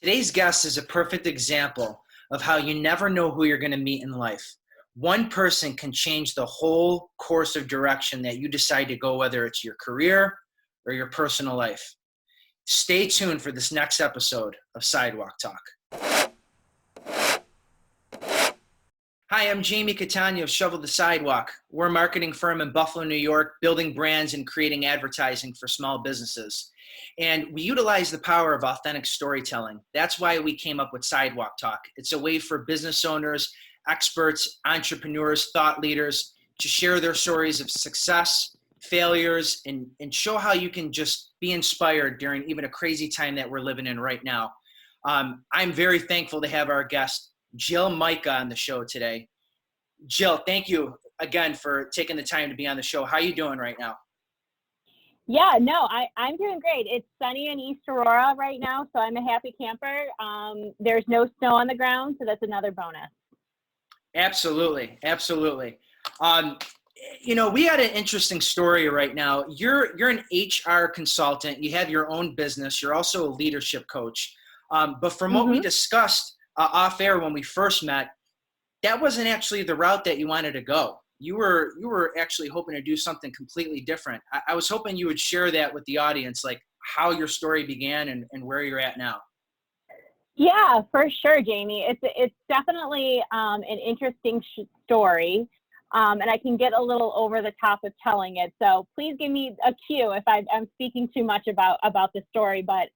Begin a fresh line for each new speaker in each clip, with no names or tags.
Today's guest is a perfect example of how you never know who you're going to meet in life. One person can change the whole course of direction that you decide to go, whether it's your career or your personal life. Stay tuned for this next episode of Sidewalk Talk. Hi, I'm Jamie Catania of Shovel the Sidewalk. We're a marketing firm in Buffalo, New York, building brands and creating advertising for small businesses. And we utilize the power of authentic storytelling. That's why we came up with Sidewalk Talk. It's a way for business owners, experts, entrepreneurs, thought leaders to share their stories of success, failures, and show how you can just be inspired during even a crazy time that we're living in right now. I'm very thankful to have our guest, Jill Majka, on the show today. Jill, thank you again for taking the time to be on the show. How are you doing right now?
Yeah, no, I'm doing great. It's sunny in East Aurora right now, so I'm a happy camper. There's no snow on the ground, so that's another bonus.
Absolutely. We got an interesting story right now. You're an HR consultant. You have your own business. You're also a leadership coach. But from what we discussed off air when we first met, that wasn't actually the route that you wanted to go. You were actually hoping to do something completely different. I was hoping you would share that with the audience, like how your story began and where you're at now.
Yeah, for sure, Jamie. It's definitely an interesting story, and I can get a little over the top of telling it. So please give me a cue if I'm speaking too much about the story. But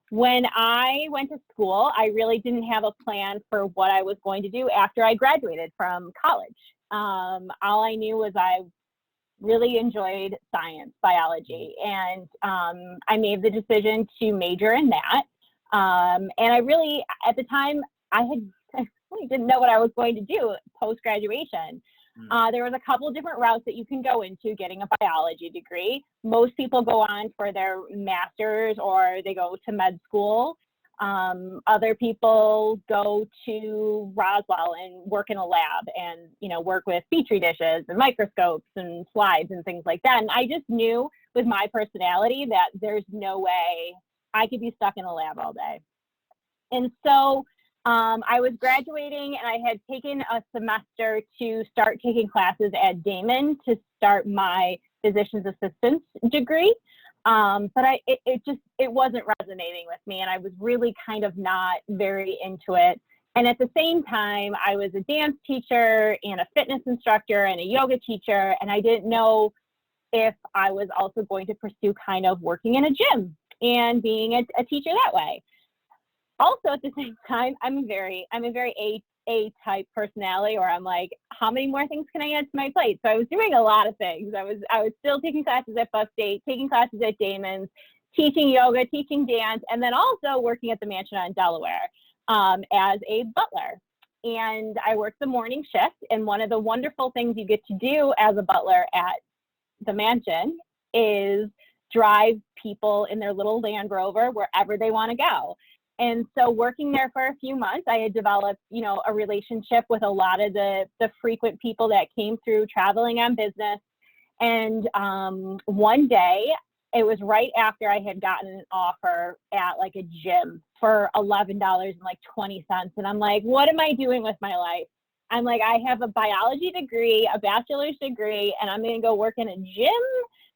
when I went to school, I really didn't have a plan for what I was going to do after I graduated from college. All I knew was I really enjoyed science, biology, and I made the decision to major in that. And I really, at the time, I really didn't know what I was going to do post-graduation. There was a couple of different routes that you can go into getting a biology degree. Most people go on for their master's or they go to med school. Other people go to Roswell and work in a lab and, work with petri dishes and microscopes and slides and things like that. And I just knew with my personality that there's no way I could be stuck in a lab all day. And so I was graduating and I had taken a semester to start taking classes at Damon to start my physician's assistant degree. But it wasn't resonating with me, and I was really kind of not very into it. And at the same time, I was a dance teacher and a fitness instructor and a yoga teacher, and I didn't know if I was also going to pursue kind of working in a gym and being a teacher that way. Also, at the same time, I'm a very A-type personality, or I'm like, how many more things can I add to my plate? So I was doing a lot of things. I was still taking classes at Buff State, taking classes at Damon's, teaching yoga, teaching dance, and then also working at the mansion in Delaware as a butler. And I worked the morning shift, and one of the wonderful things you get to do as a butler at the mansion is drive people in their little Land Rover wherever they want to go. And so working there for a few months, I had developed, a relationship with a lot of the frequent people that came through traveling on business. And one day, it was right after I had gotten an offer at like a gym for $11.20. And I'm like, what am I doing with my life? I'm like, I have a biology degree, a bachelor's degree, and I'm going to go work in a gym.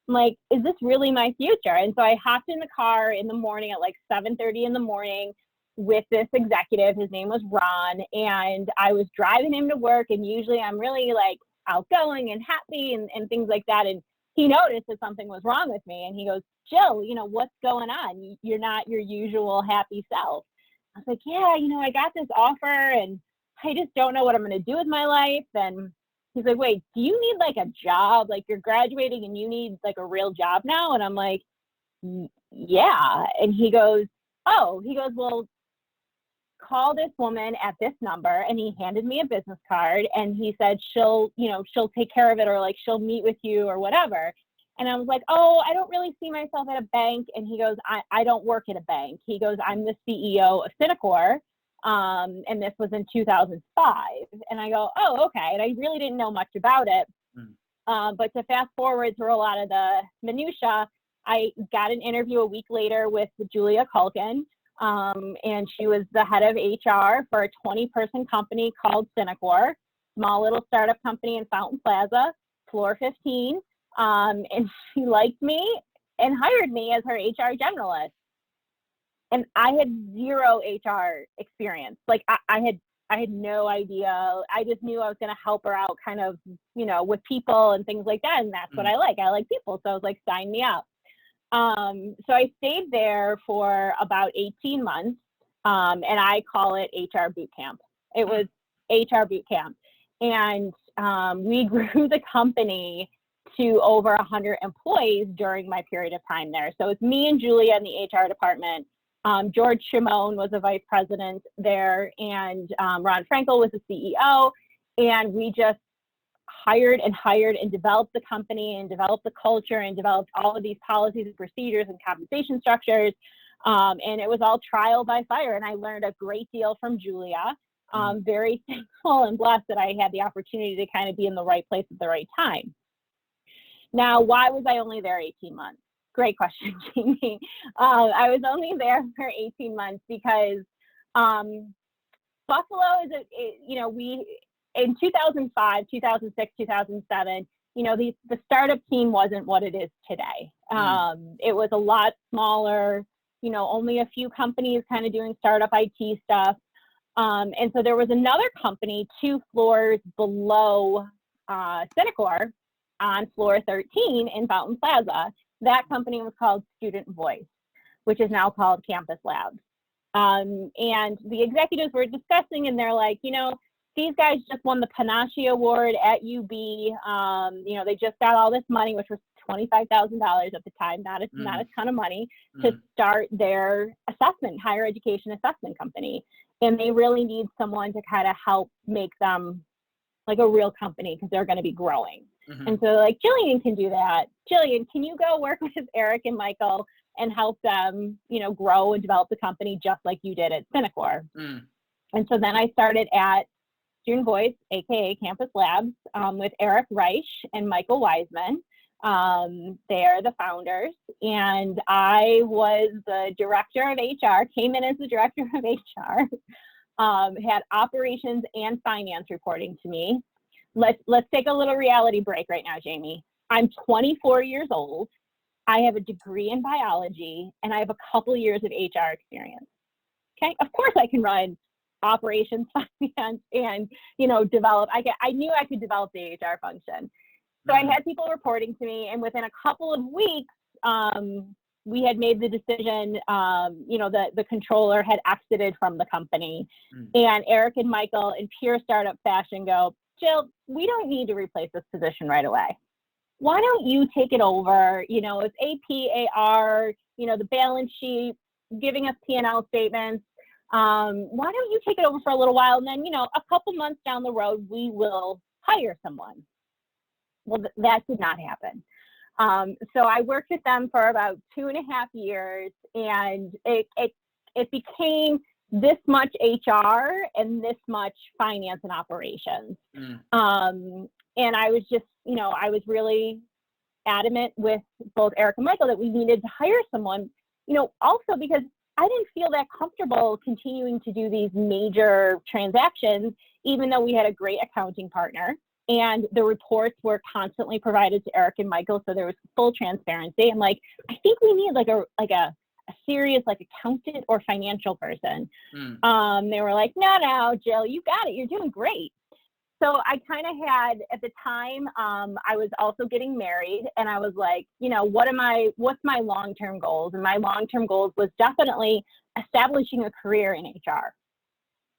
I'm like, is this really my future? And so I hopped in the car in the morning at like 7:30 in the morning with this executive. His name was Ron, and I was driving him to work. And usually I'm really like outgoing and happy and things like that. And he noticed that something was wrong with me. And he goes, Jill, what's going on? You're not your usual happy self. I was like, yeah, I got this offer and I just don't know what I'm going to do with my life. And he's like, wait, do you need like a job? Like you're graduating and you need like a real job now? And I'm like, yeah. And he goes, well, call this woman at this number. And he handed me a business card and he said, she'll take care of it, or like she'll meet with you or whatever. And I was like, oh, I don't really see myself at a bank. And he goes, I don't work at a bank. He goes, I'm the CEO of Synacor. And this was in 2005. And I go, oh, okay. And I really didn't know much about it. But to fast forward through a lot of the minutia, I got an interview a week later with Julia Culkin. And she was the head of HR for a 20-person company called Synacor, small little startup company in Fountain Plaza, floor 15. And she liked me and hired me as her HR generalist. And I had zero HR experience. Like I had no idea. I just knew I was going to help her out kind of, with people and things like that. And that's what I like. I like people. So I was like, sign me up. So I stayed there for about 18 months. And I call it HR boot camp. It was HR boot camp. And we grew the company to over 100 employees during my period of time there. So it's me and Julia in the HR department. George Shimon was a vice president there, and Ron Frankel was the CEO. And we just hired and developed the company and developed the culture and developed all of these policies and procedures and compensation structures. And it was all trial by fire. And I learned a great deal from Julia. Very thankful and blessed that I had the opportunity to kind of be in the right place at the right time. Now, why was I only there 18 months? Great question, Jamie. I was only there for 18 months because Buffalo is we in 2005, 2006, 2007, the startup scene wasn't what it is today. It was a lot smaller, only a few companies kind of doing startup IT stuff. And so there was another company 2 floors below Synacor on floor 13 in Fountain Plaza. That company was called Student Voice, which is now called Campus Labs. And the executives were discussing, and they're like, these guys just won the Panache Award at UB. They just got all this money, which was $25,000 at the time, not a ton of money, to start their higher education assessment company. And they really need someone to kind of help make them like a real company because they're going to be growing. And so like, Jillian can do that. Jillian, can you go work with Eric and Michael and help them, grow and develop the company just like you did at Synacor? And so then I started at Student Voice, AKA Campus Labs, with Eric Reich and Michael Wiseman. They're the founders. And I was the director of HR, came in as the director of HR, had operations and finance reporting to me. Let's take a little reality break right now, Jamie. I'm 24 years old. I have a degree in biology, and I have a couple years of HR experience. Okay, of course I can run operations, finance, and develop. I knew I could develop the HR function. So I had people reporting to me, and within a couple of weeks, we had made the decision. The controller had exited from the company, and Eric and Michael, in pure startup fashion, go, Jill, we don't need to replace this position right away. Why don't you take it over? It's AP, AR, the balance sheet, giving us P&L statements. Why don't you take it over for a little while? And then, a couple months down the road, we will hire someone. Well, that did not happen. So I worked with them for about 2.5 years, and it became this much HR and this much finance and operations. And I was just, I was really adamant with both Eric and Michael that we needed to hire someone, also because I didn't feel that comfortable continuing to do these major transactions, even though we had a great accounting partner and the reports were constantly provided to Eric and Michael. So there was full transparency. I'm like, I think we need like a serious accountant or financial person. They were like, no, Jill, you got it. You're doing great. So I kind of had, at the time, I was also getting married, and I was like, what's my long-term goals? And my long-term goals was definitely establishing a career in HR.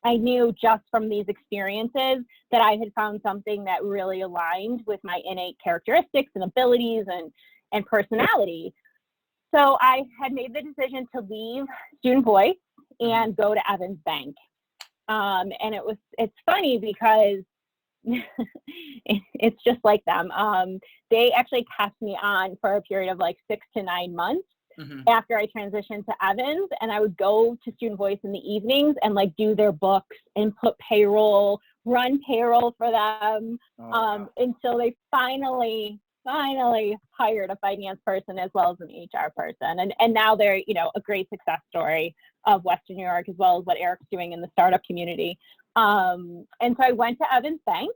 I knew just from these experiences that I had found something that really aligned with my innate characteristics and abilities and personality. So I had made the decision to leave Student Voice and go to Evans Bank. And it's funny because it's just like them. They actually kept me on for a period of 6 to 9 months after I transitioned to Evans, and I would go to Student Voice in the evenings and do their books and run payroll for them until they finally finally hired a finance person as well as an HR person. And now they're, a great success story of Western New York, as well as what Eric's doing in the startup community. And so I went to Evans Bank,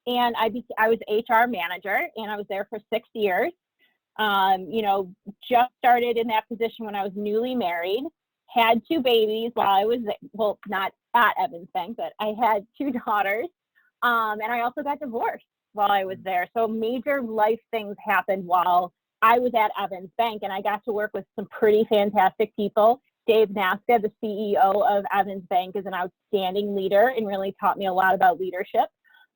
and I was HR manager, and I was there for 6 years. Just started in that position when I was newly married, had 2 babies while I was, well, not at Evans Bank, but I had 2 daughters. And I also got divorced while I was there. So major life things happened while I was at Evans Bank, and I got to work with some pretty fantastic people. Dave Nasca, the CEO of Evans Bank, is an outstanding leader and really taught me a lot about leadership.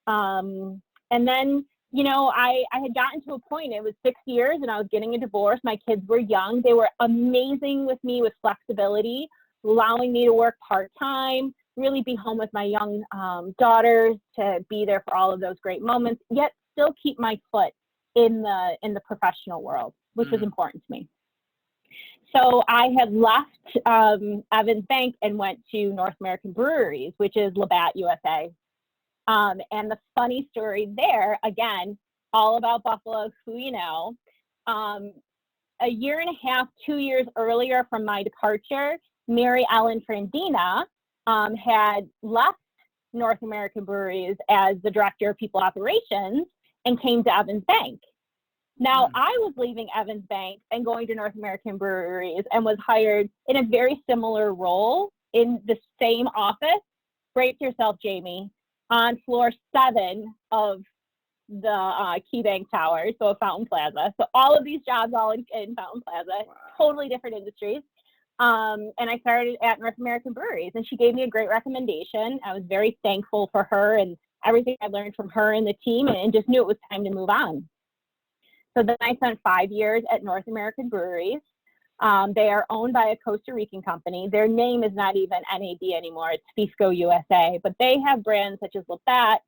And then, I had gotten to a point, it was 6 years and I was getting a divorce. My kids were young. They were amazing with me with flexibility, allowing me to work part-time, really be home with my young daughters, to be there for all of those great moments, yet still keep my foot in the professional world, which was important to me. So I had left Evans Bank and went to North American Breweries, which is Labatt USA. And the funny story there, again, all about Buffalo, who you know. A year and a half, 2 years earlier from my departure, Mary Ellen Frandina had left North American Breweries as the director of people operations and came to Evans Bank. Now, I was leaving Evans Bank and going to North American Breweries and was hired in a very similar role in the same office. Brace yourself, Jamie, on floor 7 of the KeyBank Tower, so Fountain Plaza. So all of these jobs all in Fountain Plaza, totally different industries. And I started at North American Breweries, and she gave me a great recommendation. I was very thankful for her and everything I learned from her and the team, and just knew it was time to move on. So then I spent 5 years at North American Breweries. They are owned by a Costa Rican company. Their name is not even NAB anymore. It's Fisco USA. But they have brands such as Labatt,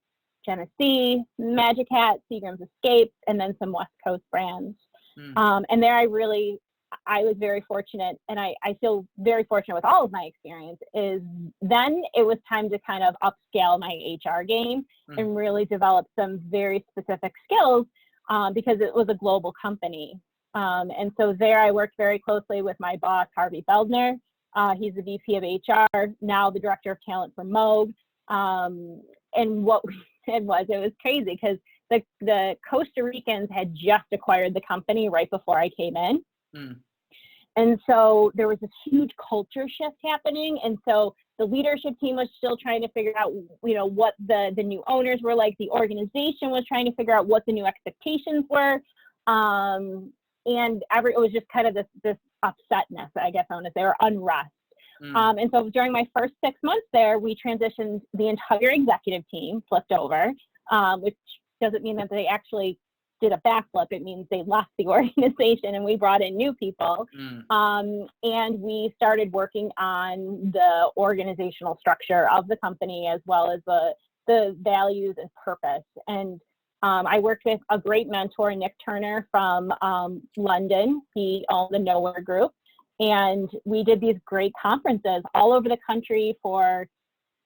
Genesee, Majka, Seagram's Escapes, and then some West Coast brands. And there I was very fortunate, and I feel very fortunate with all of my experience, is then it was time to kind of upscale my HR game and really develop some very specific skills because it was a global company. And so there I worked very closely with my boss, Harvey Feldner. He's the VP of HR, now the Director of Talent for Moog. And what we did was, it was crazy because the Costa Ricans had just acquired the company right before I came in. And so there was this huge culture shift happening. And so the leadership team was still trying to figure out, what the new owners were like. The organization was trying to figure out what the new expectations were. And it was just kind of this upsetness, I guess I want to say, or unrest. And so during my first 6 months there, we transitioned the entire executive team, flipped over, which doesn't mean that they actually did a backflip. It means they left the organization and we brought in new people. And we started working on the organizational structure of the company, as well as the values and purpose. And I worked with a great mentor, Nick Turner from London. He owned the Nowhere Group. And we did these great conferences all over the country for,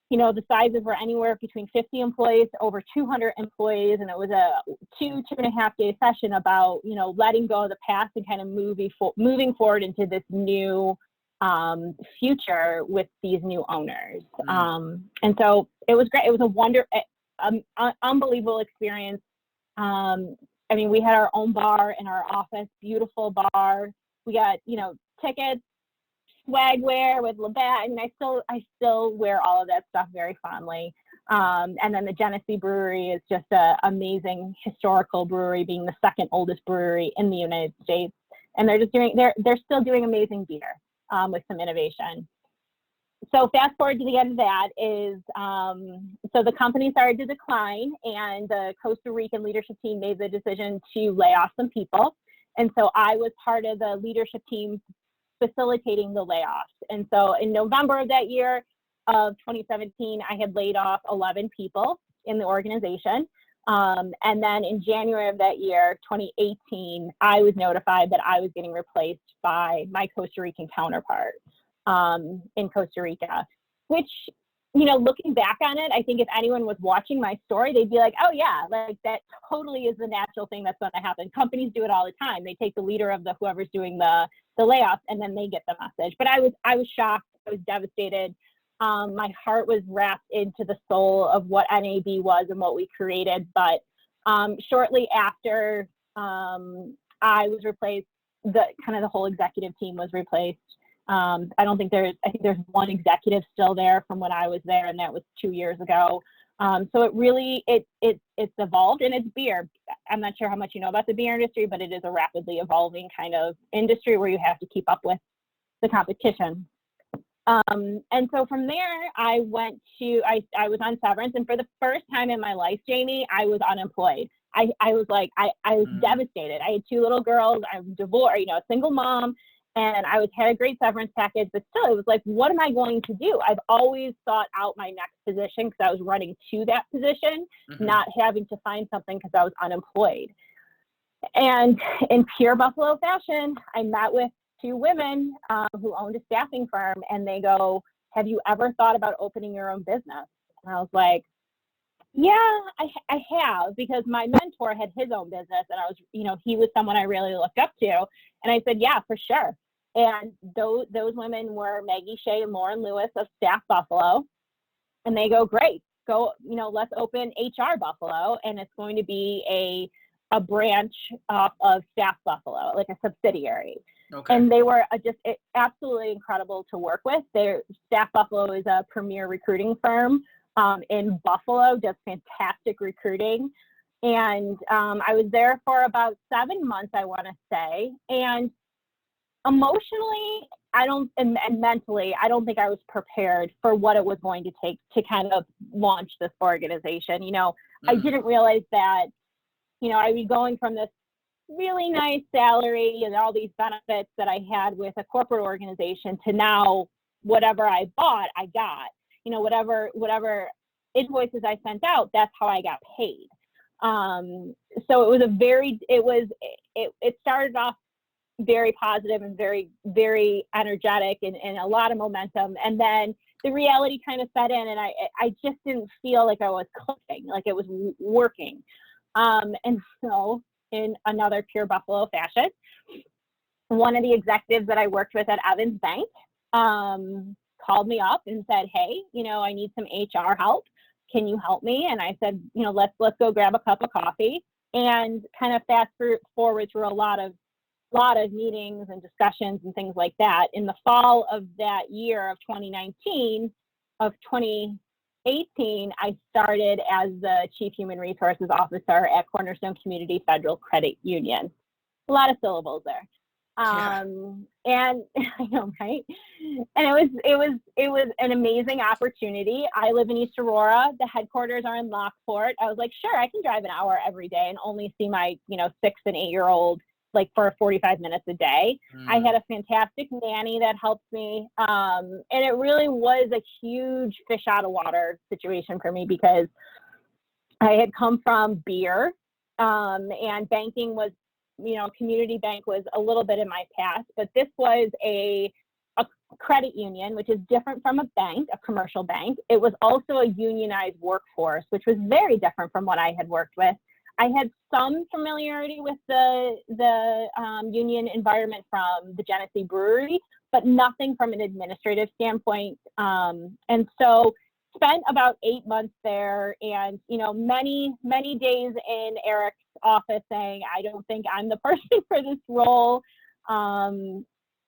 the sizes were anywhere between 50 employees to over 200 employees. And it was a 2.5 day session about, letting go of the past and kind of moving forward into this new future with these new owners. And so it was great. It was unbelievable experience. We had our own bar in our office, beautiful bar. We got, tickets, swagwear with Labatt. I still wear all of that stuff very fondly. And then the Genesee Brewery is just an amazing historical brewery, being the second oldest brewery in the United States. And they're still doing amazing beer with some innovation. So fast forward to the end of that is, so the company started to decline, and the Costa Rican leadership team made the decision to lay off some people. And so I was part of the leadership team facilitating the layoffs. And so in November of that year of 2017, I had laid off 11 people in the organization. And then in January of that year, 2018, I was notified that I was getting replaced by my Costa Rican counterpart in Costa Rica, which looking back on it, I think if anyone was watching my story, they'd be like, oh yeah, like that totally is the natural thing that's going to happen. Companies do it all the time. They take the leader of whoever's doing the layoffs, and then they get the message. But I was shocked. I was devastated. My heart was wrapped into the soul of what NAB was and what we created. But shortly after I was replaced, the whole executive team was replaced. I think there's one executive still there from when I was there, and that was 2 years ago. So it really, it's evolved, and it's beer. I'm not sure how much you know about the beer industry, but it is a rapidly evolving kind of industry where you have to keep up with the competition. And so from there, I was on severance, and for the first time in my life, Jamie, I was unemployed. I was devastated. I had 2 little girls. I'm divorced, a single mom. And I had a great severance package, but still, it was like, what am I going to do? I've always sought out my next position because I was running to that position, not having to find something because I was unemployed. And in pure Buffalo fashion, I met with 2 women who owned a staffing firm, and they go, have you ever thought about opening your own business? And I was like, yeah, I have, because my mentor had his own business, and I was, he was someone I really looked up to. And I said, yeah, for sure. And those women were Maggie Shea and Lauren Lewis of Staff Buffalo. And they go, great, go, let's open HR Buffalo. And it's going to be a branch of Staff Buffalo, like a subsidiary. Okay. And they were just absolutely incredible to work with. Staff Buffalo is a premier recruiting firm in Buffalo, does fantastic recruiting. And I was there for about 7 months, I want to say. And emotionally, and mentally, I don't think I was prepared for what it was going to take to kind of launch this organization. I didn't realize that, I'd be going from this really nice salary and all these benefits that I had with a corporate organization to now whatever I bought, I got. Whatever invoices I sent out, that's how I got paid. So it started off very positive and very, very energetic and a lot of momentum. And then the reality kind of set in, and I just didn't feel like I was clicking, like it was working. And so in another pure Buffalo fashion, one of the executives that I worked with at Evans Bank called me up and said, hey, I need some HR help. Can you help me? And I said, let's go grab a cup of coffee, and kind of fast forward through a lot of meetings and discussions and things like that. In the fall of that year of 2018, I started as the Chief Human Resources Officer at Cornerstone Community Federal Credit Union. A lot of syllables there. And I know, right? And it was an amazing opportunity. I live in East Aurora. The headquarters are in Lockport. I was like, sure, I can drive an hour every day and only see my, 6 and 8 year old like for 45 minutes a day. I had a fantastic nanny that helped me. And it really was a huge fish out of water situation for me, because I had come from beer, and banking was, community bank was a little bit in my past, but this was a credit union, which is different from a bank, a commercial bank. It was also a unionized workforce, which was very different from what I had worked with. I had some familiarity with the union environment from the Genesee Brewery, but nothing from an administrative standpoint. And so spent about 8 months there, and many days in Eric's office saying, I don't think I'm the person for this role. I'm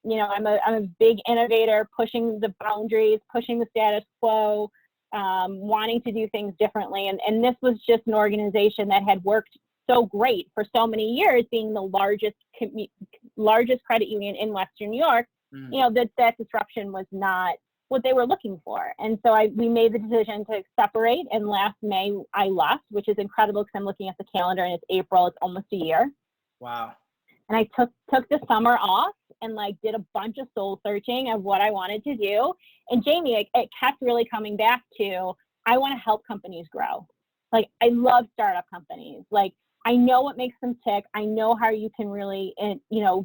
a big innovator, pushing the boundaries, pushing the status quo, wanting to do things differently. And this was just an organization that had worked so great for so many years, being the largest credit union in Western New York. That disruption was not what they were looking for. And so we made the decision to separate, and last May I left, which is incredible because I'm looking at the calendar and it's April, it's almost a year.
Wow.
And I took the summer off and did a bunch of soul searching of what I wanted to do. And Jamie, it kept really coming back to, I want to help companies grow. I love startup companies. I know what makes them tick. I know how you can really,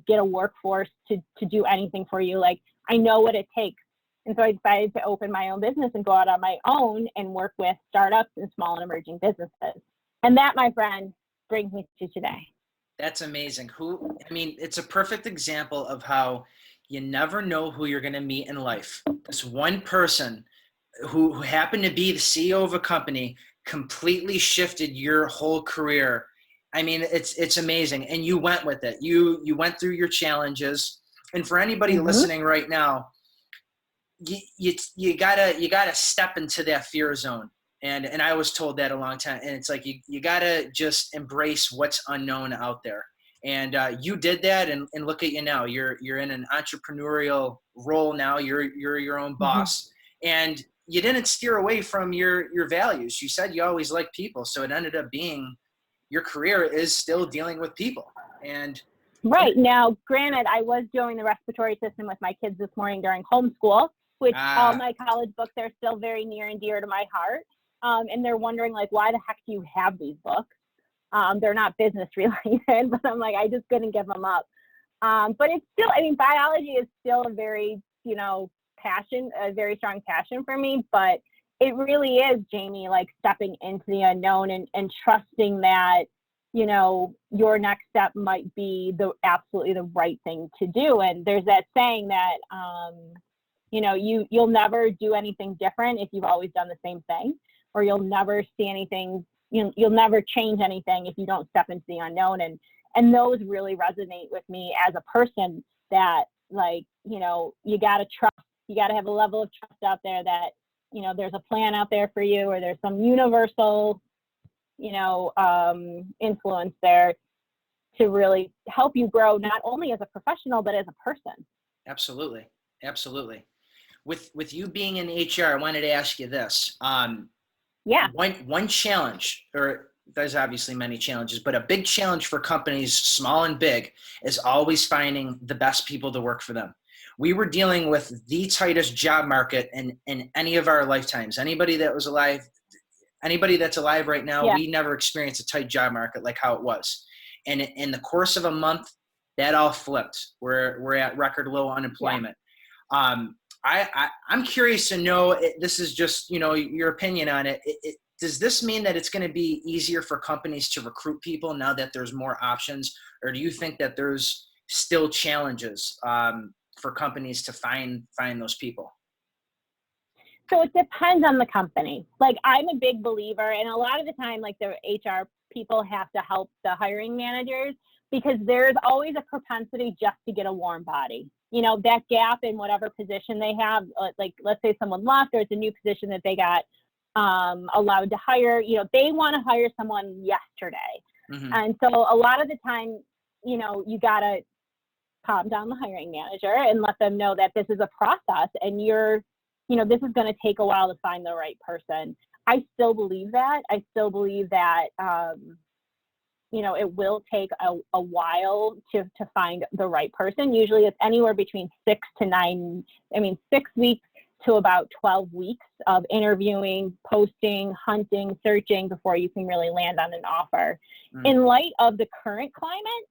get a workforce to do anything for you. I know what it takes. And so I decided to open my own business and go out on my own and work with startups and small and emerging businesses. And that, my friend, brings me to today.
That's amazing. It's a perfect example of how you never know who you're going to meet in life. This one person who happened to be the CEO of a company completely shifted your whole career. I mean, it's amazing. And you went with it. You went through your challenges. And for anybody listening right now, you gotta step into that fear zone. And I was told that a long time. And it's like, you gotta just embrace what's unknown out there. And you did that, and look at you now. You're in an entrepreneurial role now. You're your own boss, and you didn't steer away from your values. You said you always liked people, so it ended up being your career is still dealing with people. And
right now, granted, I was doing the respiratory system with my kids this morning during homeschool, which all my college books are still very near and dear to my heart. And they're wondering, like, why the heck do you have these books? They're not business related, but I'm like, I just couldn't give them up. But it's still, I mean, biology is still a very, a very strong passion for me, but it really is, Jamie, like stepping into the unknown and trusting that, your next step might be absolutely the right thing to do. And there's that saying that, you'll never do anything different if you've always done the same thing, or you'll never see anything, you'll never change anything if you don't step into the unknown. And those really resonate with me as a person that, like, you got to trust, you got to have a level of trust out there that, there's a plan out there for you, or there's some universal, influence there to really help you grow, not only as a professional, but as a person.
Absolutely. Absolutely. With you being in HR, I wanted to ask you this. One challenge, or there's obviously many challenges, but a big challenge for companies, small and big, is always finding the best people to work for them. We were dealing with the tightest job market in any of our lifetimes. Anybody that's alive right now, we never experienced a tight job market like how it was. And in the course of a month, that all flipped. We're at record low unemployment. I'm curious to know, this is just, your opinion on it. Does this mean that it's going to be easier for companies to recruit people now that there's more options? Or do you think that there's still challenges for companies to find those people?
So it depends on the company. Like, I'm a big believer, and a lot of the time, like, the HR people have to help the hiring managers, because there's always a propensity just to get a warm body. That gap in whatever position they have, like, let's say someone left, or it's a new position that they got allowed to hire, they want to hire someone yesterday. And so a lot of the time, you got to calm down the hiring manager and let them know that this is a process, and this is going to take a while to find the right person. I still believe that. I still believe that, it will take a while to find the right person. Usually it's anywhere between 6 weeks to about 12 weeks of interviewing, posting, hunting, searching before you can really land on an offer. In light of the current climate,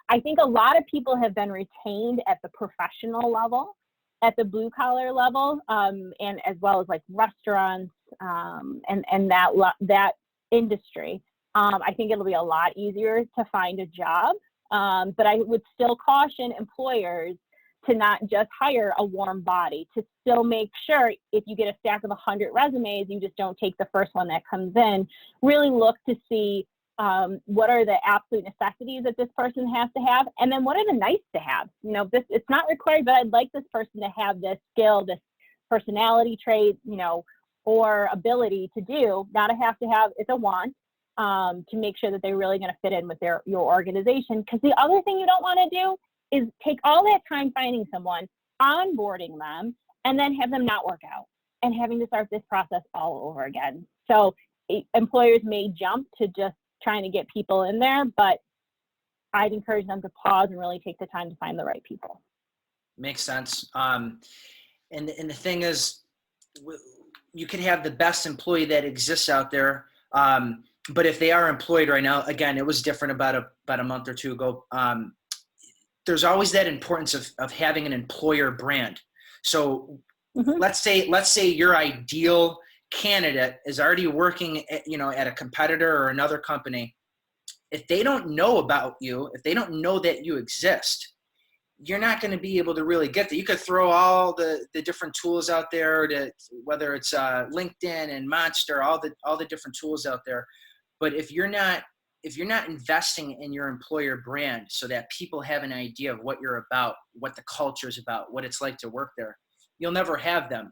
I think a lot of people have been retained at the professional level, at the blue collar level, and as well as like restaurants and that industry. I think it'll be a lot easier to find a job, but I would still caution employers to not just hire a warm body, to still make sure if you get a stack of 100 resumes, you just don't take the first one that comes in. Really look to see what are the absolute necessities that this person has to have, and then what are the nice to have. It's not required, but I'd like this person to have this skill, this personality trait, or ability to do, not to have, it's a want, to make sure that they're really going to fit in with your organization. Because the other thing you don't want to do is take all that time finding someone, onboarding them, and then have them not work out and having to start this process all over again. So employers may jump to just trying to get people in there, but I'd encourage them to pause and really take the time to find the right people.
Makes sense. And the thing is, you could have the best employee that exists out there, but if they are employed right now, again, it was different about a month or two ago. There's always that importance of having an employer brand. So
Mhm.
let's say your ideal candidate is already working at, at a competitor or another company. If they don't know about you, if they don't know that you exist, you're not going to be able to really get there. You could throw all the different tools out there, to whether it's LinkedIn and Monster, all the different tools out there. But if you're not investing in your employer brand so that people have an idea of what you're about, what the culture is about, what it's like to work there, you'll never have them.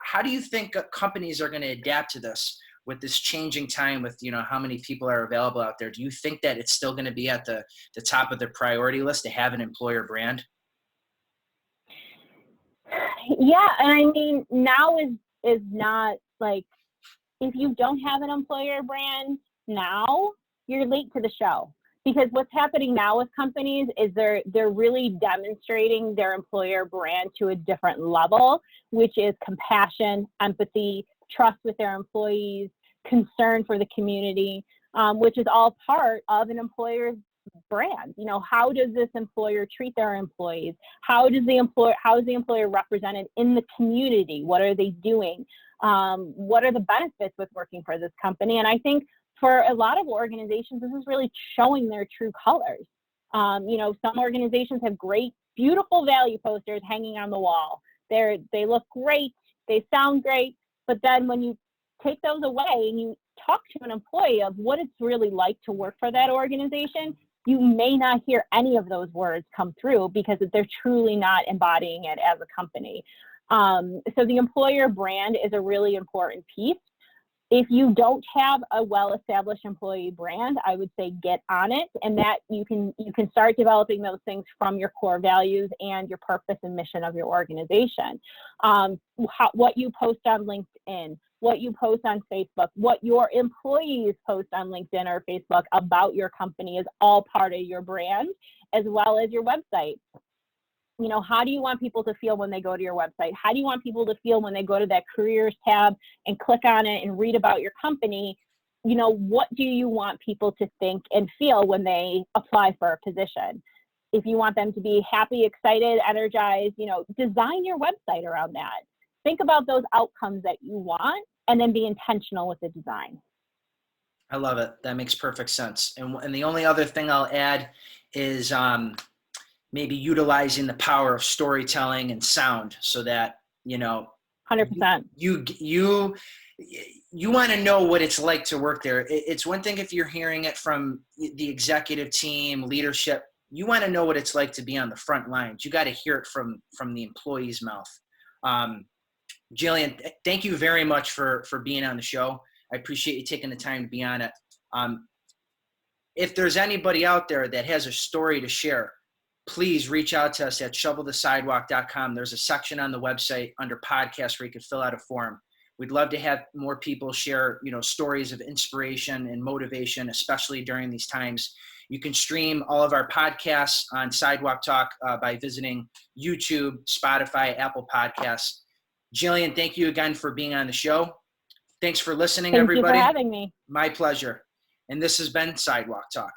How do you think companies are going to adapt to this with this changing time, with how many people are available out there? Do you think that it's still going to be at the top of the priority list to have an employer brand?
Yeah, and I mean, now is not like, if you don't have an employer brand now, you're late to the show. Because what's happening now with companies is they're really demonstrating their employer brand to a different level, which is compassion, empathy, trust with their employees, concern for the community, which is all part of an employer's brand. How does this employer treat their employees? How is the employer represented in the community? What are they doing? What are the benefits with working for this company? And I think for a lot of organizations, this is really showing their true colors. Some organizations have great, beautiful value posters hanging on the wall. They look great, they sound great, but then when you take those away and you talk to an employee of what it's really like to work for that organization, you may not hear any of those words come through because they're truly not embodying it as a company. So the employer brand is a really important piece. If you don't have a well-established employee brand, I would say get on it, and that you can start developing those things from your core values and your purpose and mission of your organization. What you post on LinkedIn, what you post on Facebook, what your employees post on LinkedIn or Facebook about your company is all part of your brand, as well as your website. How do you want people to feel when they go to your website? How do you want people to feel when they go to that careers tab and click on it and read about your company? What do you want people to think and feel when they apply for a position? If you want them to be happy, excited, energized, design your website around that. Think about those outcomes that you want and then be intentional with the design.
I love it. That makes perfect sense. And the only other thing I'll add is maybe utilizing the power of storytelling and sound, so that
100%.
You want to know what it's like to work there. It's one thing if you're hearing it from the executive team, leadership. You want to know what it's like to be on the front lines. You got to hear it from the employee's mouth. Jillian, thank you very much for being on the show. I appreciate you taking the time to be on it. If there's anybody out there that has a story to share, please reach out to us at shovelthesidewalk.com. There's a section on the website under podcasts where you can fill out a form. We'd love to have more people share, stories of inspiration and motivation, especially during these times. You can stream all of our podcasts on Sidewalk Talk by visiting YouTube, Spotify, Apple Podcasts. Jillian, thank you again for being on the show. Thanks for listening, everybody.
Thank you for having me.
My pleasure. And this has been Sidewalk Talk.